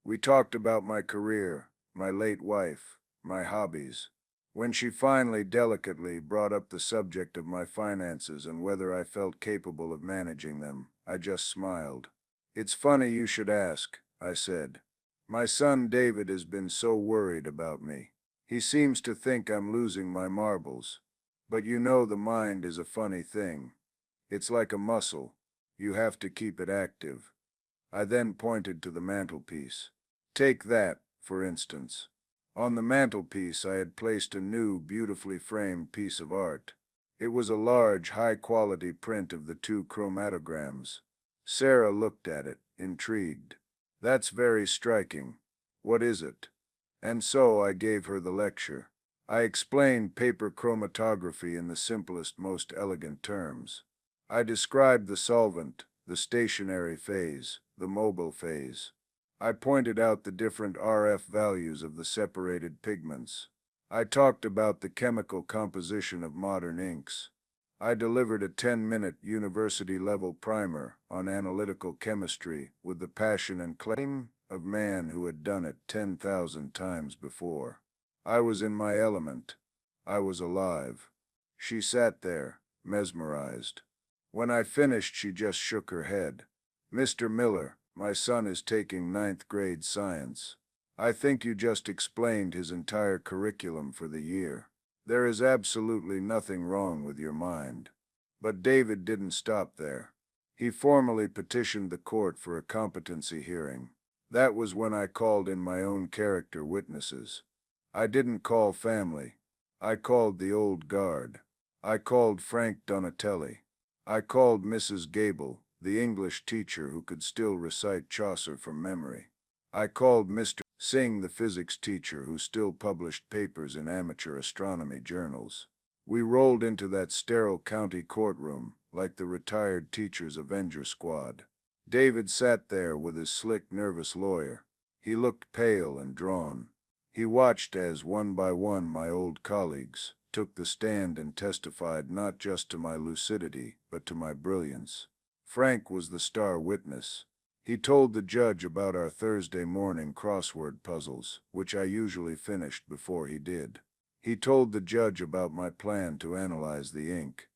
We talked about my career, my late wife, my hobbies. When she finally delicately brought up the subject of my finances and whether I felt capable of managing them, I just smiled. It's funny you should ask, I said. My son David has been so worried about me. He seems to think I'm losing my marbles. But you know the mind is a funny thing. It's like a muscle. You have to keep it active. I then pointed to the mantelpiece. Take that, for instance. On the mantelpiece I had placed a new, beautifully framed piece of art. It was a large, high-quality print of the two chromatograms. Sarah looked at it, intrigued. That's very striking. What is it? And so I gave her the lecture. I explained paper chromatography in the simplest, most elegant terms. I described the solvent, the stationary phase, the mobile phase. I pointed out the different RF values of the separated pigments. I talked about the chemical composition of modern inks. I delivered a 10-minute university-level primer on analytical chemistry with the passion and claim of man who had done it 10,000 times before. I was in my element. I was alive. She sat there, mesmerized. When I finished, she just shook her head. Mr. Miller, my son is taking ninth grade science. I think you just explained his entire curriculum for the year. There is absolutely nothing wrong with your mind. But David didn't stop there. He formally petitioned the court for a competency hearing. That was when I called in my own character witnesses. I didn't call family. I called the old guard. I called Frank Donatelli. I called Mrs. Gable, the English teacher who could still recite Chaucer from memory. I called Mr. Singh, the physics teacher who still published papers in amateur astronomy journals. We rolled into that sterile county courtroom like the retired teacher's Avenger squad. David sat there with his slick, nervous lawyer. He looked pale and drawn. He watched as, one by one, my old colleagues, took the stand and testified not just to my lucidity, but to my brilliance. Frank was the star witness. He told the judge about our Thursday morning crossword puzzles, which I usually finished before he did. He told the judge about my plan to analyze the ink.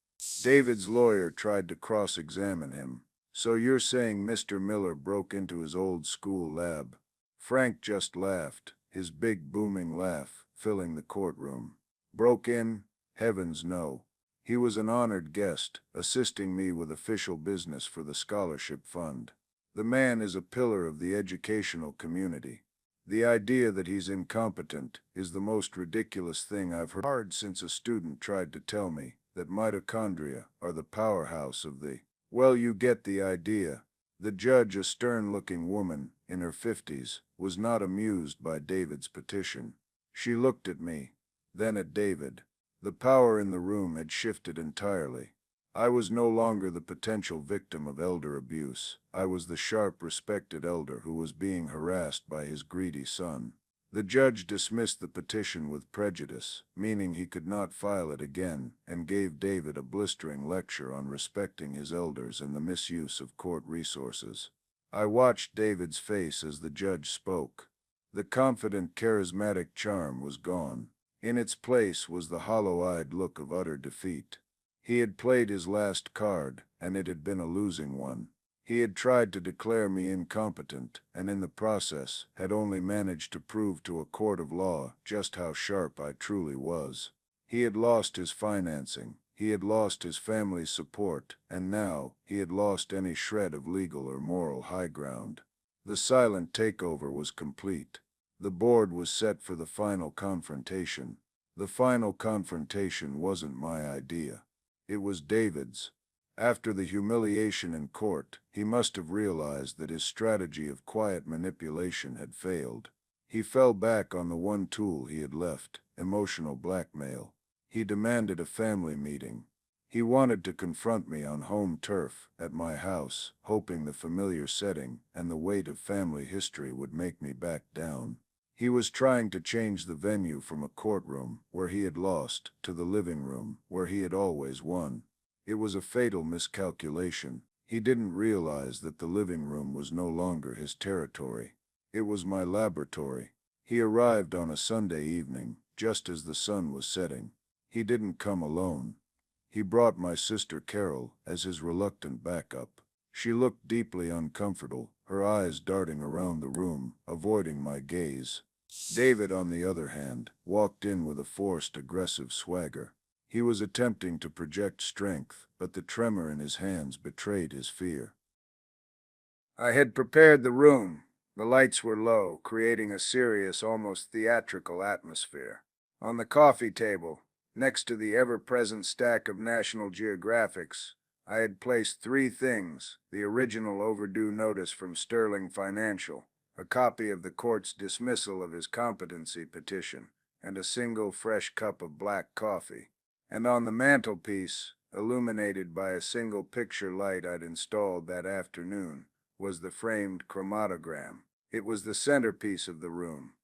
David's lawyer tried to cross-examine him. "So you're saying Mr. Miller broke into his old school lab?" Frank just laughed, his big booming laugh filling the courtroom. "Broke in? Heavens no. He was an honored guest, assisting me with official business for the scholarship fund. The man is a pillar of the educational community. The idea that he's incompetent is the most ridiculous thing I've heard since a student tried to tell me that mitochondria are the powerhouse of the... Well, you get the idea." The judge, a stern-looking woman in her 50s, was not amused by David's petition. She looked at me, then at David. The power in the room had shifted entirely. I was no longer the potential victim of elder abuse. I was the sharp, respected elder who was being harassed by his greedy son. The judge dismissed the petition with prejudice, meaning he could not file it again, and gave David a blistering lecture on respecting his elders and the misuse of court resources. I watched David's face as the judge spoke. The confident, charismatic charm was gone. In its place was the hollow-eyed look of utter defeat. He had played his last card, and it had been a losing one. He had tried to declare me incompetent, and in the process had only managed to prove to a court of law just how sharp I truly was. He had lost his financing, he had lost his family's support, and now he had lost any shred of legal or moral high ground. The silent takeover was complete. The board was set for the final confrontation. The final confrontation wasn't my idea. It was David's. After the humiliation in court, he must have realized that his strategy of quiet manipulation had failed. He fell back on the one tool he had left, emotional blackmail. He demanded a family meeting. He wanted to confront me on home turf, at my house, hoping the familiar setting and the weight of family history would make me back down. He was trying to change the venue from a courtroom, where he had lost, to the living room, where he had always won. It was a fatal miscalculation. He didn't realize that the living room was no longer his territory. It was my laboratory. He arrived on a Sunday evening, just as the sun was setting. He didn't come alone. He brought my sister Carol as his reluctant backup. She looked deeply uncomfortable, her eyes darting around the room, avoiding my gaze. David, on the other hand, walked in with a forced, aggressive swagger. He was attempting to project strength, but the tremor in his hands betrayed his fear. I had prepared the room. The lights were low, creating a serious, almost theatrical atmosphere. On the coffee table, next to the ever-present stack of National Geographics, I had placed three things: the original overdue notice from Sterling Financial, a copy of the court's dismissal of his competency petition, and a single fresh cup of black coffee. And on the mantelpiece, illuminated by a single picture light I'd installed that afternoon, was the framed chromatogram. It was the centerpiece of the room,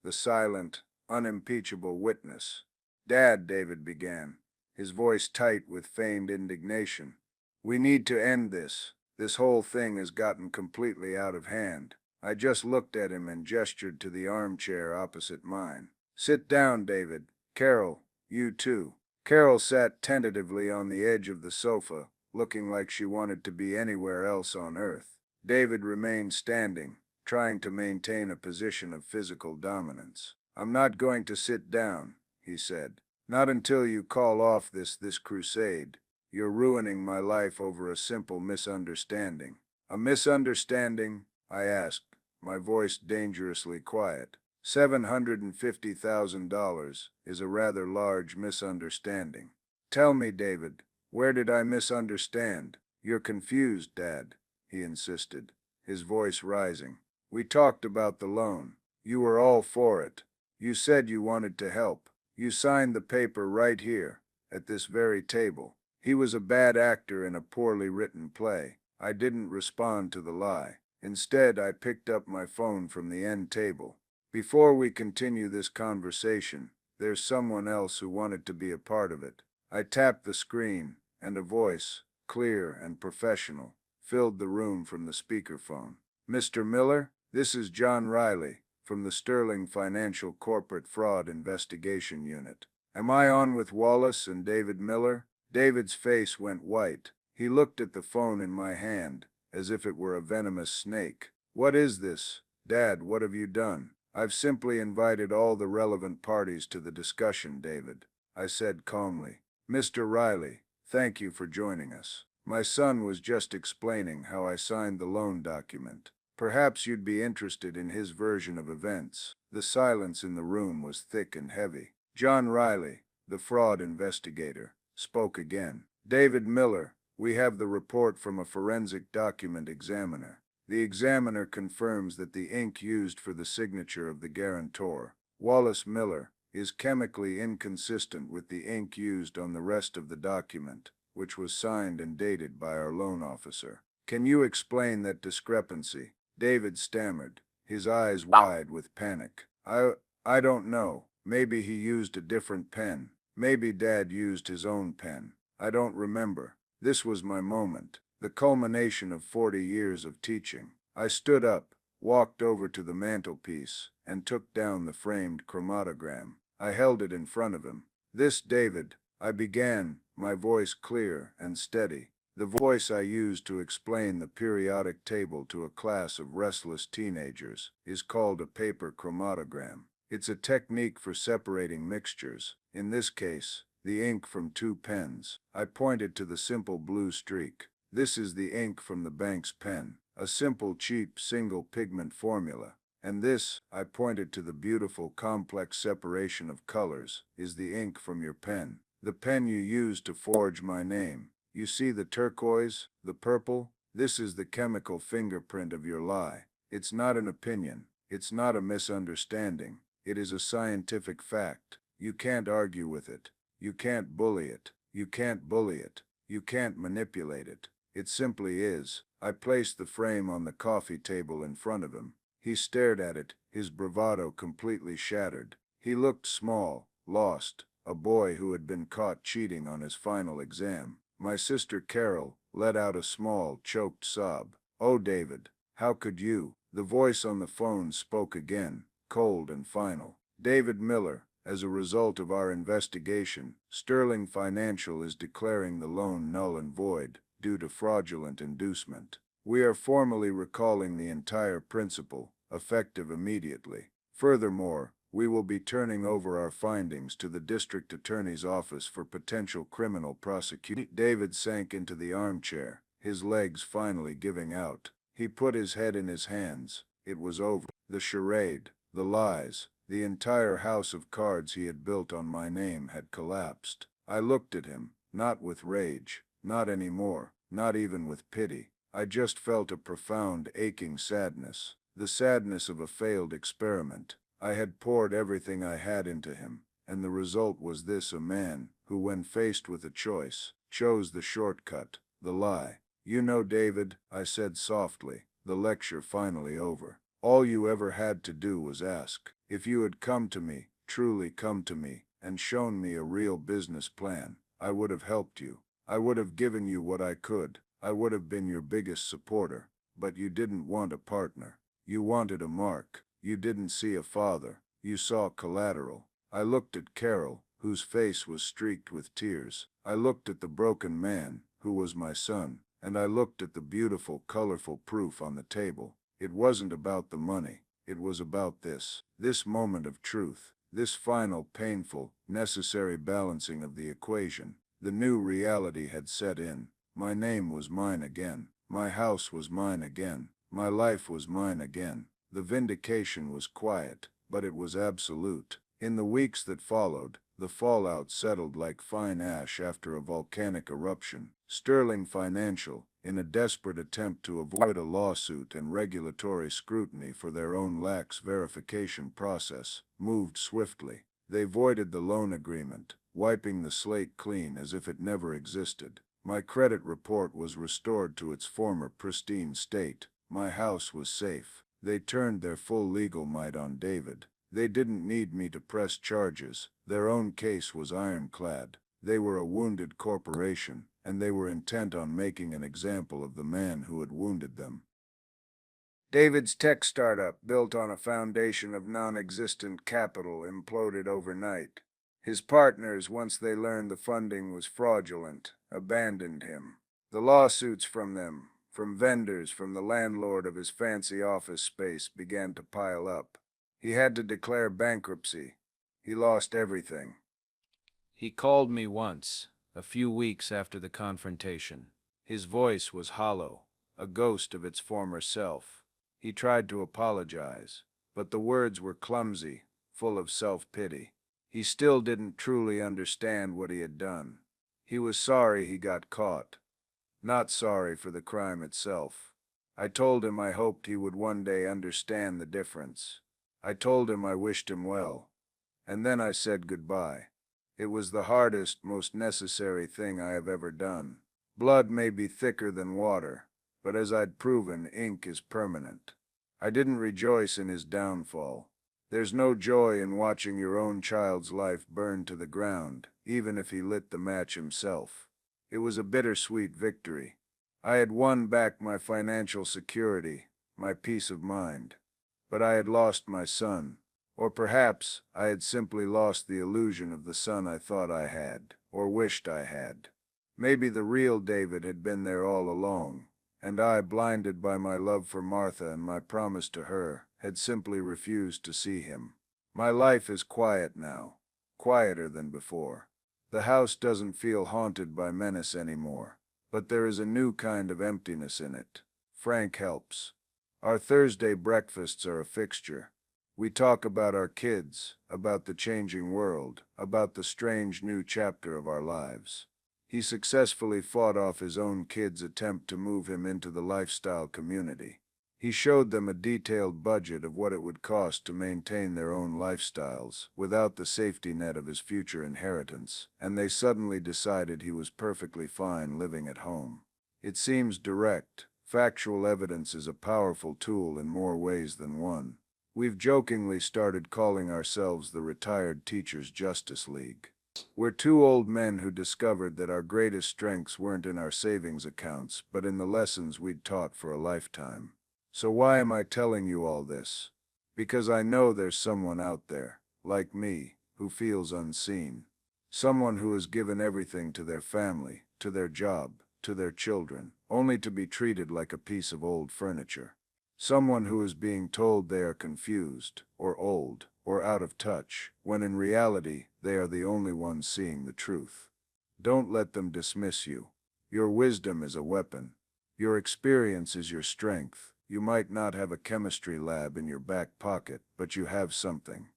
the silent, unimpeachable witness. "Dad," David began, his voice tight with feigned indignation, "we need to end this. This whole thing has gotten completely out of hand." I just looked at him and gestured to the armchair opposite mine. "Sit down, David. Carol, you too." Carol sat tentatively on the edge of the sofa, looking like she wanted to be anywhere else on earth. David remained standing, trying to maintain a position of physical dominance. "I'm not going to sit down," he said. "Not until you call off this crusade. You're ruining my life over a simple misunderstanding." "A misunderstanding?" I asked, my voice dangerously quiet. $750,000 is a rather large misunderstanding. "Tell me, David, where did I misunderstand?" "You're confused, Dad," he insisted, his voice rising. "We talked about the loan. You were all for it. You said you wanted to help. You signed the paper right here, at this very table." He was a bad actor in a poorly written play. I didn't respond to the lie. Instead, I picked up my phone from the end table. "Before we continue this conversation, There's someone else who wanted to be a part of it. I tapped the screen, and a voice, clear and professional, filled the room from the speakerphone. Mr. Miller, this is John Riley, from the Sterling Financial Corporate Fraud Investigation Unit. Am I on with Wallace and David Miller? David's face went white. He looked at the phone in my hand, as if it were a venomous snake. What is this? Dad, what have you done? I've simply invited all the relevant parties to the discussion, David, I said calmly. Mr. Riley, thank you for joining us. My son was just explaining how I signed the loan document. Perhaps you'd be interested in his version of events. The silence in the room was thick and heavy. John Riley, the fraud investigator, spoke again. David Miller, we have the report from a forensic document examiner. The examiner confirms that the ink used for the signature of the guarantor, Wallace Miller, is chemically inconsistent with the ink used on the rest of the document, which was signed and dated by our loan officer. Can you explain that discrepancy? David stammered, his eyes wide with panic. I don't know. Maybe he used a different pen. Maybe Dad used his own pen. I don't remember. This was my moment, the culmination of 40 years of teaching. I stood up, walked over to the mantelpiece, and took down the framed chromatogram. I held it in front of him. This, David, I began, my voice clear and steady, the voice I used to explain the periodic table to a class of restless teenagers, is called a paper chromatogram. It's a technique for separating mixtures, in this case, the ink from two pens. I pointed to the simple blue streak. This is the ink from the bank's pen, a simple, cheap, single-pigment formula. And this, I pointed to the beautiful, complex separation of colors, is the ink from your pen. The pen you used to forge my name. You see the turquoise, the purple? This is the chemical fingerprint of your lie. It's not an opinion. It's not a misunderstanding. It is a scientific fact. You can't argue with it. You can't bully it. You can't bully it. You can't manipulate it. It simply is. I placed the frame on the coffee table in front of him. He stared at it, his bravado completely shattered. He looked small, lost, a boy who had been caught cheating on his final exam. My sister Carol let out a small, choked sob. Oh, David, how could you? The voice on the phone spoke again, cold and final. David Miller, as a result of our investigation, Sterling Financial is declaring the loan null and void due to fraudulent inducement. We are formally recalling the entire principal, effective immediately. Furthermore, we will be turning over our findings to the district attorney's office for potential criminal prosecution. David sank into the armchair, his legs finally giving out. He put his head in his hands. It was over. The charade, the lies, the entire house of cards he had built on my name had collapsed. I looked at him, not with rage, not anymore, not even with pity. I just felt a profound, aching sadness, the sadness of a failed experiment. I had poured everything I had into him, and the result was this: a man who, when faced with a choice, chose the shortcut, the lie. You know, David, I said softly, the lecture finally over. All you ever had to do was ask. If you had come to me, truly come to me, and shown me a real business plan, I would have helped you. I would have given you what I could. I would have been your biggest supporter. But you didn't want a partner. You wanted a mark. You didn't see a father. You saw collateral. I looked at Carol, whose face was streaked with tears. I looked at the broken man, who was my son, and I looked at the beautiful, colorful proof on the table. It wasn't about the money. It was about this moment of truth, this final, painful, necessary balancing of the equation. The new reality had set in. My name was mine again. My house was mine again. My life was mine again. The vindication was quiet, but it was absolute. In the weeks that followed, the fallout settled like fine ash after a volcanic eruption. Sterling Financial, in a desperate attempt to avoid a lawsuit and regulatory scrutiny for their own lax verification process, moved swiftly. They voided the loan agreement, wiping the slate clean as if it never existed. My credit report was restored to its former pristine state. My house was safe. They turned their full legal might on David. They didn't need me to press charges. Their own case was ironclad. They were a wounded corporation, and they were intent on making an example of the man who had wounded them. David's tech startup, built on a foundation of non-existent capital, imploded overnight. His partners, once they learned the funding was fraudulent, abandoned him. The lawsuits from them, from vendors, from the landlord of his fancy office space, began to pile up. He had to declare bankruptcy. He lost everything. He called me once, a few weeks after the confrontation. His voice was hollow, a ghost of its former self. He tried to apologize, but the words were clumsy, full of self-pity. He still didn't truly understand what he had done. He was sorry he got caught, not sorry for the crime itself. I told him I hoped he would one day understand the difference. I told him I wished him well. And then I said goodbye. It was the hardest, most necessary thing I have ever done. Blood may be thicker than water, but as I'd proven, ink is permanent. I didn't rejoice in his downfall. There's no joy in watching your own child's life burn to the ground, even if he lit the match himself. It was a bittersweet victory. I had won back my financial security, my peace of mind. But I had lost my son. Or perhaps I had simply lost the illusion of the son I thought I had, or wished I had. Maybe the real David had been there all along, and I, blinded by my love for Martha and my promise to her, had simply refused to see him. My life is quiet now, quieter than before. The house doesn't feel haunted by menace anymore, but there is a new kind of emptiness in it. Frank helps. Our Thursday breakfasts are a fixture. We talk about our kids, about the changing world, about the strange new chapter of our lives. He successfully fought off his own kids' attempt to move him into the lifestyle community. He showed them a detailed budget of what it would cost to maintain their own lifestyles without the safety net of his future inheritance, and they suddenly decided he was perfectly fine living at home. It seems direct. Factual evidence is a powerful tool in more ways than one. We've jokingly started calling ourselves the Retired Teachers Justice League. We're two old men who discovered that our greatest strengths weren't in our savings accounts, but in the lessons we'd taught for a lifetime. So why am I telling you all this? Because I know there's someone out there, like me, who feels unseen. Someone who has given everything to their family, to their job, to their children, only to be treated like a piece of old furniture. Someone who is being told they are confused, or old, or out of touch, when in reality they are the only ones seeing the truth. Don't let them dismiss you. Your wisdom is a weapon. Your experience is your strength. You might not have a chemistry lab in your back pocket, but you have something.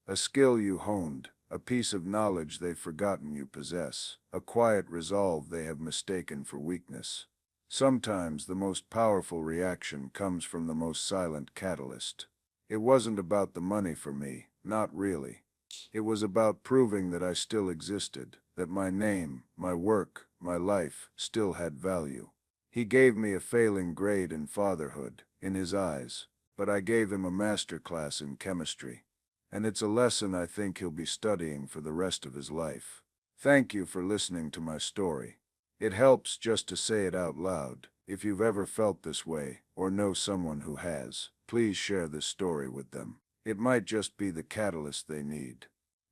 A skill you honed, a piece of knowledge they've forgotten you possess, a quiet resolve they have mistaken for weakness. Sometimes the most powerful reaction comes from the most silent catalyst. It wasn't about the money for me, not really. It was about proving that I still existed, that my name, my work, my life still had value. He gave me a failing grade in fatherhood, in his eyes, but I gave him a master class in chemistry. And it's a lesson I think he'll be studying for the rest of his life. Thank you for listening to my story. It helps just to say it out loud. If you've ever felt this way, or know someone who has, please share this story with them. It might just be the catalyst they need.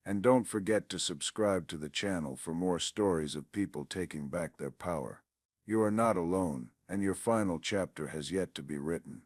And don't forget to subscribe to the channel for more stories of people taking back their power. You are not alone, and your final chapter has yet to be written.